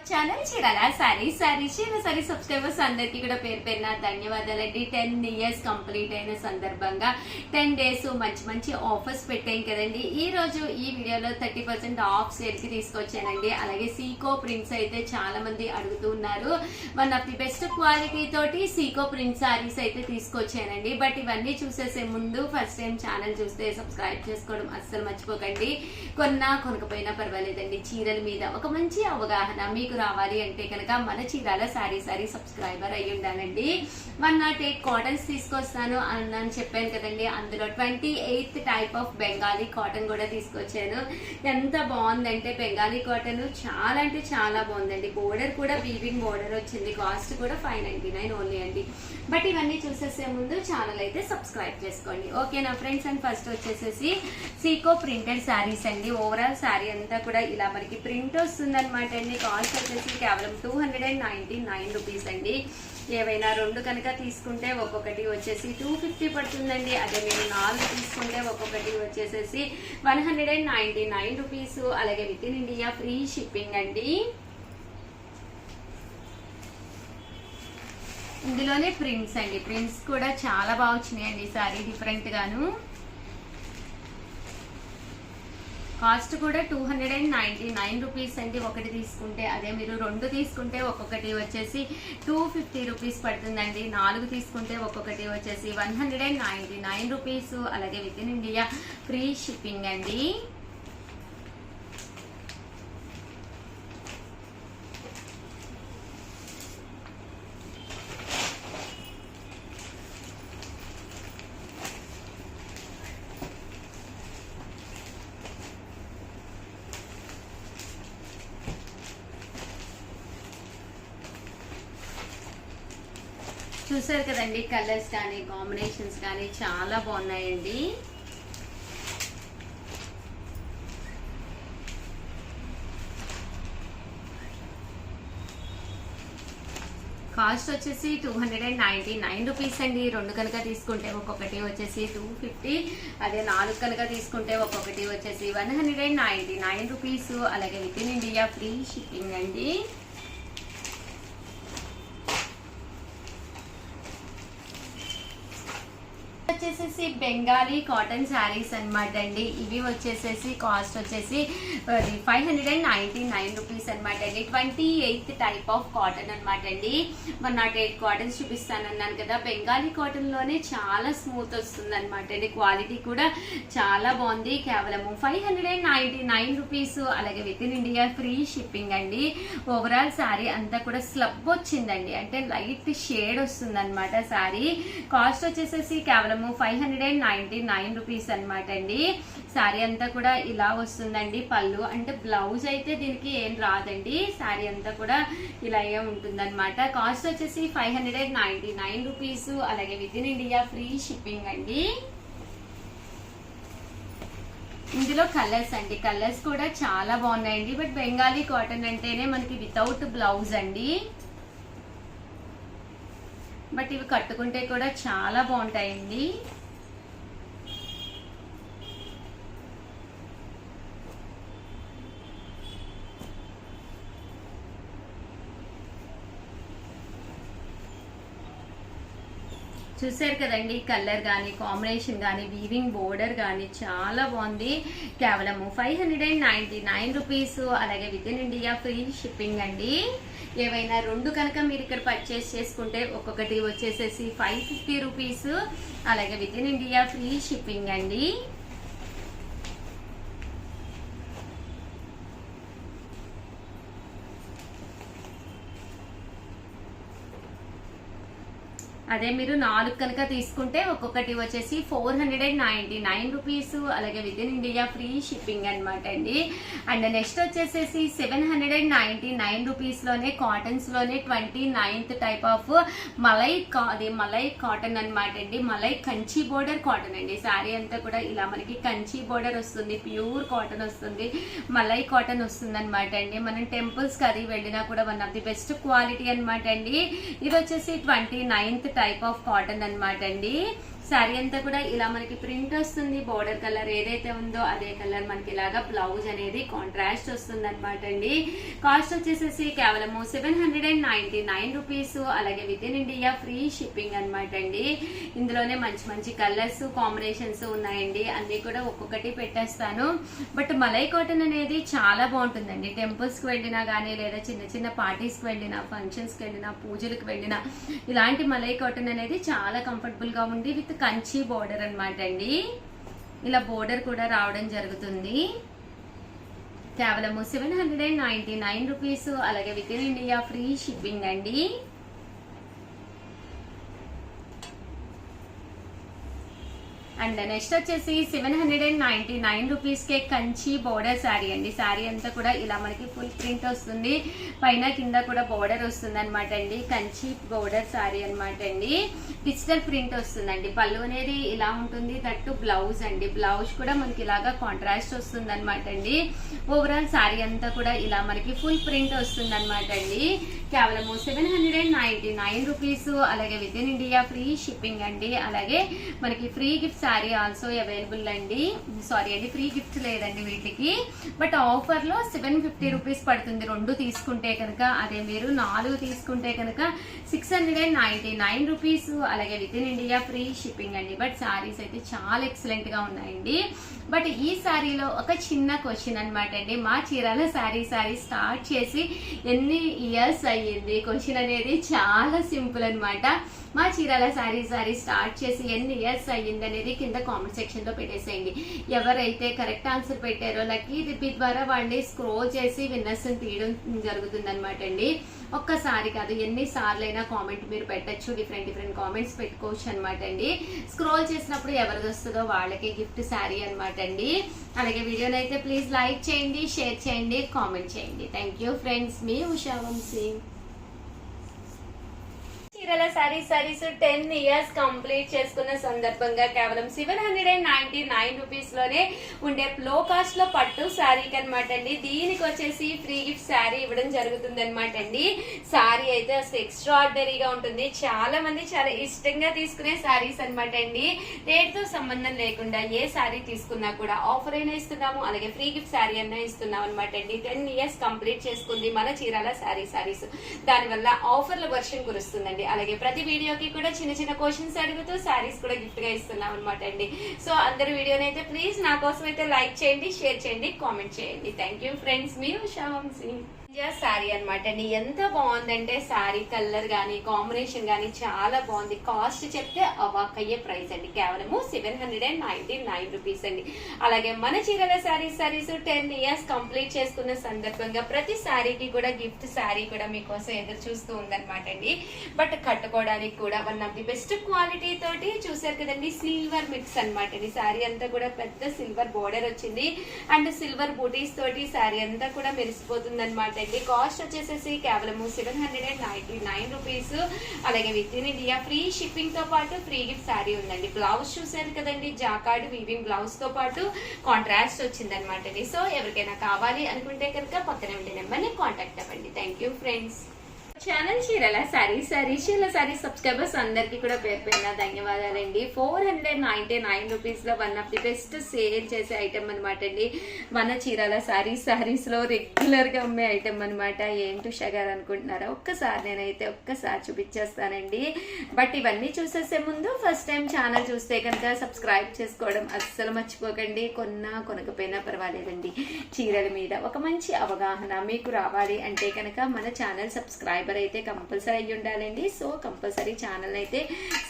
Channel Chirala sorry subscribers అందరికి కూడా పేరు పేరున ధన్యవాదాలండి. 10 years కంప్లీట్ అయిన సందర్భంగా 10 days మంచి మంచి ఆఫర్స్ పెట్టాం కదండి. ఈ రోజు ఈ వీడియోలో 30% ఆఫ్ సేల్ కి తీసుకొచ్చానండి. అలాగే సీకో ప్రింట్స్ అయితే చాలా మంది అడుగుతున్నారు. One of the best quality తోటి సీకో ప్రింట్ సారీస్ అయితే తీసుకొచ్చానండి. బట్ ఇవన్నీ చూసేసే ముందు ఫస్ట్ టైం ఛానల్ చూస్తే సబ్స్క్రైబ్ చేసుకోవడం అస్సలు మర్చిపోకండి. కొనకపోయినా పర్వాలేదండి, చీరల మీద ఒక మంచి అవగాహన మీకు రావాలి అంటే కనుక మన చీరాల సారీ సబ్స్క్రైబర్ అయ్యి ఉండాలండి. 108 కాటన్స్ తీసుకొస్తాను అని చెప్పాను కదండి. అందులో 28th type of Bengali cotton కూడా తీసుకొచ్చాను. ఎంత బాగుందంటే బెంగాలీ కాటన్ చాలా అంటే చాలా బాగుందండి. బోర్డర్ కూడా వీవింగ్ బోర్డర్ వచ్చింది. కాస్ట్ కూడా 599 ఓన్లీ అండి. బట్ ఇవన్నీ చూసేసే ముందు ఛానల్ అయితే సబ్స్క్రైబ్ చేసుకోండి, ఓకేనా ఫ్రెండ్స్. అండ్ ఫస్ట్ వచ్చేసేసి సీకో ప్రింటెడ్ శారీస్ అండి. ఓవరాల్ శారీ అంతా కూడా ఇలా మనకి ప్రింట్ వస్తుంది అనమాట అండి. కాస్ట్ వచ్చేసి కేవలం 299 రూపీస్ అండి. ఏవైనా రెండు కనుక తీసుకుంటే ఒక్కొక్కటి వచ్చేసి 250 పడుతుందండి. అదే మీరు 4 తీసుకుంటే ఒక్కొక్కటి వచ్చేసేసి 199 రూపీస్. అలాగే with in India free shipping అండి. ఇందులోనే ప్రింట్స్ అండి. ప్రింట్స్ కూడా చాలా బాగా వచ్చినాయండి సారీ డిఫరెంట్ గాను. కాస్ట్ కూడా 299 రూపీస్ అండి ఒకటి తీసుకుంటే. అదే మీరు రెండు తీసుకుంటే ఒక్కొక్కటి వచ్చేసి 250 రూపీస్ పడుతుందండి. 4 తీసుకుంటే ఒక్కొక్కటి వచ్చేసి 199 రూపీస్. అలాగే with in India free shipping అండి. చూసారు కదండి, కలర్స్ కానీ కాంబినేషన్స్ కానీ చాలా బాగున్నాయండి. కాస్ట్ వచ్చేసి 299 రూపీస్ అండి. రెండు కనుక తీసుకుంటే ఒక్కొక్కటి వచ్చేసి 250. అదే 4 కనుక తీసుకుంటే ఒక్కొక్కటి వచ్చేసి 199 రూపీస్. అలాగే with in India free shipping అండి. వచ్చేసేసి బెంగాలీ కాటన్ శారీస్ అనమాట అండి. ఇవి వచ్చేసేసి కాస్ట్ వచ్చేసి 599 రూపీస్ అనమాట అండి. 28th టైప్ ఆఫ్ కాటన్ అనమాట అండి. 108 కాటన్స్ చూపిస్తానన్నాను కదా. బెంగాలీ కాటన్ లోనే చాలా స్మూత్ వస్తుంది అనమాట అండి. క్వాలిటీ కూడా చాలా బాగుంది. కేవలం 599 రూపీస్. అలాగే with in India free shipping అండి. ఓవరాల్ శారీ అంతా కూడా స్లబ్ వచ్చిందండి, అంటే లైట్ షేడ్ వస్తుంది అనమాట శారీ. కాస్ట్ వచ్చేసేసి కేవలం 599 రూపీస్ అనమాట అండి. శారీ అంతా కూడా ఇలా వస్తుందండి. పళ్ళు అంటే బ్లౌజ్ అయితే దీనికి ఏం రాదండి. శారీ అంతా కూడా ఇలాగే ఉంటుందన్నమాట. కాస్ట్ వచ్చేసి 599 రూపీస్. అలాగే with in India free shipping అండి. ఇందులో కలర్స్ అండి. కలర్స్ కూడా చాలా బాగున్నాయండి. బట్ బెంగాలీ కాటన్ అంటేనే మనకి వితౌట్ బ్లౌజ్ అండి. బట్ ఇవి కట్టుకుంటే కూడా చాలా బాగుంటాయండి. చూసారు కదండి, కలర్ కానీ కాంబినేషన్ కానీ వీవింగ్ బోర్డర్ కానీ చాలా బాగుంది. కేవలం 599 రూపీస్. అలాగే with in India free shipping అండి. ఏవైనా రెండు కనుక మీరు ఇక్కడ పర్చేస్ చేసుకుంటే ఒక్కొక్కటి వచ్చేసేసి 550 రూపీస్. అలాగే with in India free shipping అండి. అదే మీరు 4 కనుక తీసుకుంటే ఒక్కొక్కటి వచ్చేసి 499 రూపీస్. అలాగే with in India free shipping అనమాట అండి. అండ్ నెక్స్ట్ వచ్చేసేసి 799 రూపీస్ లోనే కాటన్స్ లోనే 29th type of malai cotton అనమాట అండి. మలై కంచి బోర్డర్ కాటన్ అండి. శారీ అంతా కూడా ఇలా మనకి కంచి బోర్డర్ వస్తుంది. ప్యూర్ కాటన్ వస్తుంది. మలై కాటన్ వస్తుంది అనమాట అండి. మనం టెంపుల్స్ కి అది వెళ్ళినా కూడా one of the best quality అనమాట అండి. ఇది వచ్చేసి 29th టైప్ ఆఫ్ కాటన్ అనమాట అండి. శారీ అంతా కూడా ఇలా మనకి ప్రింట్ వస్తుంది. బోర్డర్ కలర్ ఏదైతే ఉందో అదే కలర్ మనకి ఇలాగా బ్లౌజ్ అనేది కాంట్రాస్ట్ వస్తుంది అనమాట అండి. కాస్ట్ వచ్చేసేసి కేవలము 799 రూపీస్. అలాగే with in India free shipping అనమాట అండి. ఇందులోనే మంచి మంచి కలర్స్ కాంబినేషన్స్ ఉన్నాయండి. అన్ని కూడా ఒక్కొక్కటి పెట్టేస్తాను. బట్ మలై కాటన్ అనేది చాలా బాగుంటుందండి. టెంపుల్స్ కి వెళ్ళినా గానీ, లేదా చిన్న చిన్న పార్టీస్ కి వెళ్ళినా, ఫంక్షన్స్ కి వెళ్ళినా, పూజలకు వెళ్ళినా ఇలాంటి మలై కాటన్ అనేది చాలా కంఫర్టబుల్ గా ఉంది. విత్ కంచి బోర్డర్ అన్నమాట అండి. ఇలా బోర్డర్ కూడా రావడం జరుగుతుంది. కేవలము 799 రూపీస్. అలాగే with in India free shipping అండి. అండ్ నెక్స్ట్ వచ్చేసి 799 రూపీస్ కే కంచి బోర్డర్ శారీ అండి. శారీ అంతా కూడా ఇలా మనకి ఫుల్ ప్రింట్ వస్తుంది. పైన కింద కూడా బోర్డర్ వస్తుంది అనమాట అండి. కంచి బోర్డర్ శారీ అనమాట అండి. డిజిటల్ ప్రింట్ వస్తుందండి. పళ్ళు అనేది ఇలా ఉంటుంది. దట్టు బ్లౌజ్ అండి. బ్లౌజ్ కూడా మనకి ఇలాగా కాంట్రాస్ట్ వస్తుంది అనమాట అండి. ఓవరాల్ శారీ అంతా కూడా ఇలా మనకి ఫుల్ ప్రింట్ వస్తుంది అనమాట అండి. కేవలము 799 రూపీస్. అలాగే with in India free shipping అండి. అలాగే మనకి free gift sari also available అండి. సారీ అండి, ఫ్రీ గిఫ్ట్ లేదండి వీటికి. బట్ ఆఫర్ లో 750 రూపీస్ పడుతుంది 2 తీసుకుంటే కనుక. అదే మీరు 4 తీసుకుంటే కనుక 699 రూపీస్. అలాగే with in India free shipping అండి. బట్ శారీస్ అయితే చాలా ఎక్సలెంట్ గా ఉన్నాయండి. బట్ ఈ శారీలో ఒక చిన్న క్వశ్చన్ అనమాట అండి. మా చీరాల శారీ స్టార్ట్ చేసి ఎన్ని ఇయర్స్ అయ్యింది? క్వశ్చన్ అనేది చాలా సింపుల్ అనమాట. మా చీరాల శారీ స్టార్ట్ చేసి ఎన్ని ఇయర్స్ అయ్యింది అనేది కింద కామెంట్ సెక్షన్ లో పెట్టేసేయండి. ఎవరైతే కరెక్ట్ ఆన్సర్ పెట్టారో లక్కీ రిపీట్ ద్వారా వాళ్ళని స్క్రోల్ చేసి విన్నర్స్ తీయడం జరుగుతుంది అనమాట అండి. ఒక్కసారి కాదు, ఎన్ని సార్లు అయినా కామెంట్ మీరు పెట్టచ్చు. డిఫరెంట్ కామెంట్స్ పెట్టుకోవచ్చు అనమాట అండి. స్క్రోల్ చేసినప్పుడు ఎవరిది వస్తుందో వాళ్ళకి గిఫ్ట్ శారీ అనమాట అండి. అలాగే వీడియోని అయితే ప్లీజ్ లైక్ చేయండి, షేర్ చేయండి, కామెంట్ చేయండి. Thank you friends. మీ Usha Vamshi. Chirala sarees 10 years complete చేసుకున్న సందర్భంగా కేవలం 799 రూపీస్ లోనే ఉండే లో కాస్ట్ లో పట్టు శారీకి అనమాట అండి. దీనికి వచ్చేసి ఫ్రీ గిఫ్ట్ శారీ ఇవ్వడం జరుగుతుంది అనమాట అండి. శారీ అయితే అసలు ఎక్స్ట్రాడినరీగా ఉంటుంది. చాలా మంది చాలా ఇష్టంగా తీసుకునే శారీస్ అనమాట అండి. రేట్ తో సంబంధం లేకుండా ఏ శారీ తీసుకున్నా కూడా ఆఫర్ అయినా ఇస్తున్నాము. అలాగే ఫ్రీ గిఫ్ట్ శారీ అయినా ఇస్తున్నాం అనమాట అండి. 10 ఇయర్స్ కంప్లీట్ చేసుకుంది మన చీరాల శారీస్. దానివల్ల ఆఫర్ల వర్షం కురుస్తుందండి. అలాగే ప్రతి వీడియోకి కూడా చిన్న చిన్న క్వశ్చన్స్ అడుగుతూ శారీస్ కూడా గిఫ్ట్ గా ఇస్తున్నాం అనమాట అండి. సో అందరు వీడియోని అయితే ప్లీజ్ నా కోసం అయితే లైక్ చేయండి, షేర్ చేయండి, కామెంట్ చేయండి. Thank you friends. మీ ఉషా వంశీ. శారీ అనమాట అండి. ఎంత బాగుందంటే శారీ కలర్ గానీ, కాంబినేషన్ గానీ చాలా బాగుంది. కాస్ట్ చెప్తే అవాక్ అయ్యే ప్రైస్ అండి. కేవలము 799 రూపీస్ అండి. అలాగే మన చీరాల శారీస్ 10 ఇయర్స్ కంప్లీట్ చేసుకున్న సందర్భంగా ప్రతి శారీకి కూడా గిఫ్ట్ శారీ కూడా మీకోసం ఎదురు చూస్తూ ఉందన్నమాట అండి. బట్ కట్టుకోవడానికి కూడా one of the best quality తోటి చూసారు కదండి. సిల్వర్ మిక్స్ అనమాట అండి. శారీ అంతా కూడా పెద్ద సిల్వర్ బోర్డర్ వచ్చింది. అండ్ సిల్వర్ బూటీస్ తోటి శారీ అంతా కూడా మెరిసిపోతుంది అనమాట. కాస్ట్ వచ్చేసేసి కేవలము 799 రూపీస్. అలాగే with in India free shipping తో పాటు ఫ్రీ గిఫ్ట్ శారీ ఉందండి. బ్లౌజ్ చూసారు కదండి, జాకార్డ్ వీవింగ్ బ్లౌజ్ తో పాటు కాంట్రాస్ట్ వచ్చింది అనమాట అండి. సో ఎవరికైనా కావాలి అనుకుంటే కనుక పక్కనే ఉండే నెంబర్ని కాంటాక్ట్ అవ్వండి. Thank you friends. Channel Chirala sari subscribers అందరికి కూడా పేరు పేరున ధన్యవాదాలండి. 499 రూపీస్ లో one of the best sale చేసే ఐటమ్ అనమాట అండి. మన చీరాల శారీస్ లో రెగ్యులర్ గా అమ్మే ఐటమ్ అనమాట. ఏంటి ఉషా గారు అనుకుంటున్నారా? నేనైతే ఒక్కసారి చూపించేస్తానండి. బట్ ఇవన్నీ చూసేసే ముందు ఫస్ట్ టైం ఛానల్ చూస్తే కనుక సబ్స్క్రైబ్ చేసుకోవడం అస్సలు మర్చిపోకండి. కొనకపోయినా పర్వాలేదండి. చీరల మీద ఒక మంచి అవగాహన మీకు రావాలి అంటే కనుక మన ఛానల్ సబ్స్క్రైబర్ అయితే కంపల్సరీ అయ్యి ఉండాలండి. సో కంపల్సరీ ఛానల్ అయితే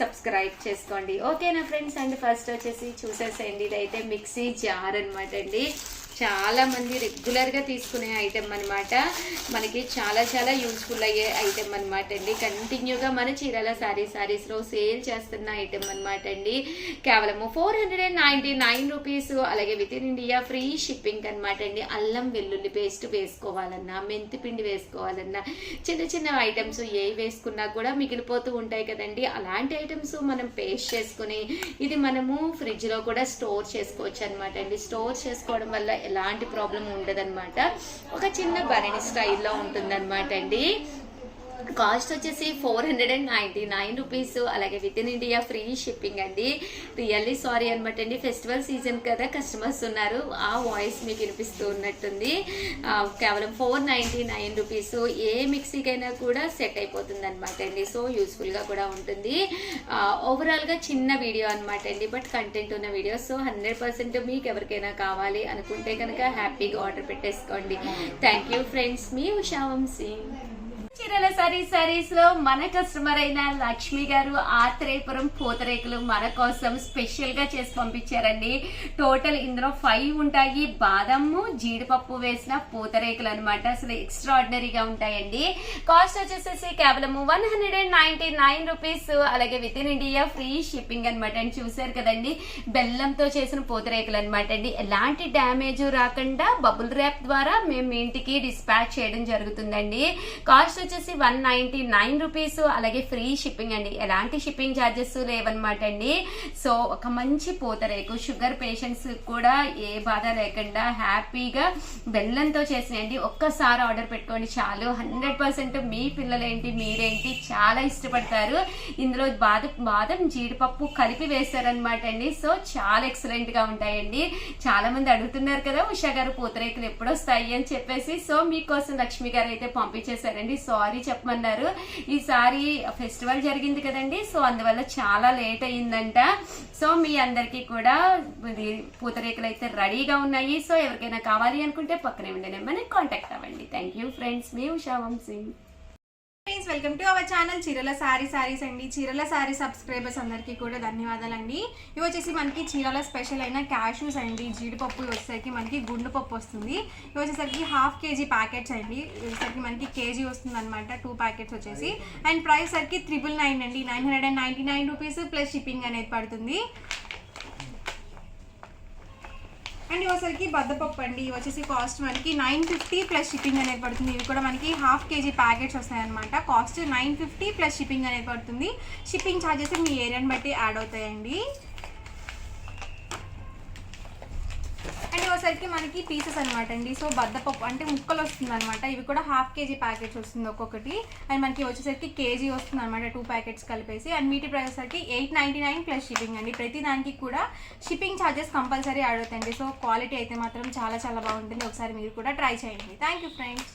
సబ్స్క్రైబ్ చేసుకోండి. ఓకేనా ఫ్రెండ్స్? అండ్ ఫస్ట్ వచ్చేసి చూసేసేయండి. ఇదైతే మిక్సీ జార్ అనమాట అండి. చాలా మంది రెగ్యులర్ గా తీసుకునే ఐటమ్ అనమాట. మనకి చాలా చాలా యూస్ఫుల్ అయ్యే ఐటమ్ అనమాట అండి. కంటిన్యూగా మన చీరాల శారీస్ లో సేల్ చేస్తున్న ఐటమ్ అనమాట అండి. కేవలము 499 రూపీస్. అలాగే with in India free shipping అనమాట అండి. అల్లం వెల్లుల్లి పేస్ట్ వేసుకోవాలన్నా, మెంతి పిండి వేసుకోవాలన్నా, చిన్న చిన్న ఐటమ్స్ ఏ వేసుకున్నా కూడా మిగిలిపోతూ ఉంటాయి కదండి. అలాంటి ఐటమ్స్ మనం పేస్ట్ చేసుకుని ఇది మనము ఫ్రిడ్జ్ లో కూడా స్టోర్ చేసుకోవచ్చు అనమాట అండి. స్టోర్ చేసుకోవడం వల్ల ఎలాంటి ప్రాబ్లం ఉండదన్నమాట. ఒక చిన్న బరణి స్టైల్లో ఉంటుందన్నమాట అండి. కాస్ట్ వచ్చేసి 499 రూపీస్. అలాగే with in India free shipping అండి. రియల్లీ సారీ అనమాట అండి, ఫెస్టివల్ సీజన్ కదా, కస్టమర్స్ ఉన్నారు, ఆ వాయిస్ మీకు వినిపిస్తూ ఉన్నట్టుంది. కేవలం 499 రూపీస్. ఏ మిక్సీకైనా కూడా సెట్ అయిపోతుంది అనమాట అండి. సో యూస్ఫుల్గా కూడా ఉంటుంది. ఓవరాల్గా చిన్న వీడియో అనమాట అండి, బట్ కంటెంట్ ఉన్న వీడియో. సో 100% మీకు ఎవరికైనా కావాలి అనుకుంటే కనుక హ్యాపీగా ఆర్డర్ పెట్టేసుకోండి. థ్యాంక్ యూ ఫ్రెండ్స్, మీ ఉషా వంశీ. చీరల సారీస్ లో మన కస్టమర్ అయిన లక్ష్మి గారు ఆత్రేయపురం పూతరేకులు మన కోసం స్పెషల్ గా చేసి పంపించారండి. టోటల్ ఇందులో 5 ఉంటాయి. బాదము జీడిపప్పు వేసిన పూతరేకులు అనమాట. అసలు ఎక్స్ట్రా ఆర్డినరీగా ఉంటాయండి. కాస్ట్ వచ్చేసేసి కేవలము 199 రూపీస్. అలాగే with in India free shipping అనమాట అండి. చూసారు కదండి, బెల్లంతో చేసిన పూతరేకులు అనమాట అండి. ఎలాంటి డ్యామేజ్ రాకుండా బబుల్ ర్యాప్ ద్వారా మేము మీ ఇంటికి డిస్పాచ్ చేయడం జరుగుతుందండి. కాస్ట్ వచ్చేసి 199 రూపీస్. అలాగే ఫ్రీ షిప్పింగ్ అండి, ఎలాంటి షిప్పింగ్ ఛార్జెస్ లేవన్నమాట అండి. సో ఒక మంచి పూతరేకు షుగర్ పేషెంట్స్ కూడా ఏ బాధ లేకుండా హ్యాపీగా బెల్లంతో చేసినండి. ఒక్కసారి ఆర్డర్ పెట్టుకోండి చాలు. 100% మీ పిల్లలేంటి మీరేంటి చాలా ఇష్టపడతారు. ఇందులో బాదం జీడిపప్పు కలిపి వేస్తారనమాట అండి. సో చాలా ఎక్సలెంట్ గా ఉంటాయండి. చాలా మంది అడుగుతున్నారు కదా ఉషా గారు పూతరేకులు ఎప్పుడు వస్తాయి అని చెప్పేసి. సో మీకోసం లక్ష్మి గారు అయితే పంపించేశారండి. సారీ చెప్పమన్నారు. ఈసారి ఫెస్టివల్ జరిగింది కదండి, సో అందువల్ల చాలా లేట్ అయ్యిందంట. సో మీ అందరికీ కూడా పూతరేకులు అయితే రెడీగా ఉన్నాయి. సో ఎవరికైనా కావాలి అనుకుంటే పక్కనే ఉండే నెంబర్ని కాంటాక్ట్ అవ్వండి. థ్యాంక్ యూ ఫ్రెండ్స్, మీ Usha Vamshi. Friends, welcome to our channel Chirala sarees అండి. చీరల సారీ సబ్స్క్రైబర్స్ అందరికీ కూడా ధన్యవాదాలండి. ఇవి వచ్చేసి మనకి చీరల స్పెషల్ అయిన క్యాష్యూస్ అండి. జీడిపప్పు వచ్చేసరికి మనకి గుండు పప్పు వస్తుంది. ఇవి వచ్చేసరికి 1/2 kg ప్యాకెట్స్ అండి. వచ్చేసరికి మనకి కేజీ వస్తుంది అనమాట, 2 ప్యాకెట్స్ వచ్చేసి. అండ్ ప్రైస్ సరికి 999 అండి. 999 రూపీస్ ప్లస్ షిప్పింగ్ అనేది పడుతుంది. అండ్ ఇవసరికి బద్దపప్పు అండి. ఇవి వచ్చేసి కాస్ట్ మనకి 950 ప్లస్ షిప్పింగ్ అనేది పడుతుంది. ఇవి కూడా మనకి 1/2 kg ప్యాకెట్స్ వస్తాయి అనమాట. కాస్ట్ 950 ప్లస్ షిప్పింగ్ అనేది పడుతుంది. షిప్పింగ్ ఛార్జెస్ మీ ఏరియాని బట్టి యాడ్ అవుతాయండి. అండ్ ఇవసరికి మనకి పీసెస్ అనమాట అండి. సో బద్దపప్పు అంటే ముక్కలు వస్తుంది అనమాట. ఇవి కూడా 1/2 kg ప్యాకెట్స్ వస్తుంది ఒక్కొక్కటి. అండ్ మనకి వచ్చేసరికి కేజీ వస్తుంది అనమాట, 2 ప్యాకెట్స్ కలిపేసి. అండ్ మీటి ప్రైస్ సరికి 899 ప్లస్ షిప్పింగ్ అండి. ప్రతి దానికి కూడా షిప్పింగ్ ఛార్జెస్ కంపల్సరీ యాడ్ అవుతాయండి. సో క్వాలిటీ అయితే మాత్రం చాలా చాలా బాగుంటుంది. ఒకసారి మీరు కూడా ట్రై చేయండి. Thank you friends.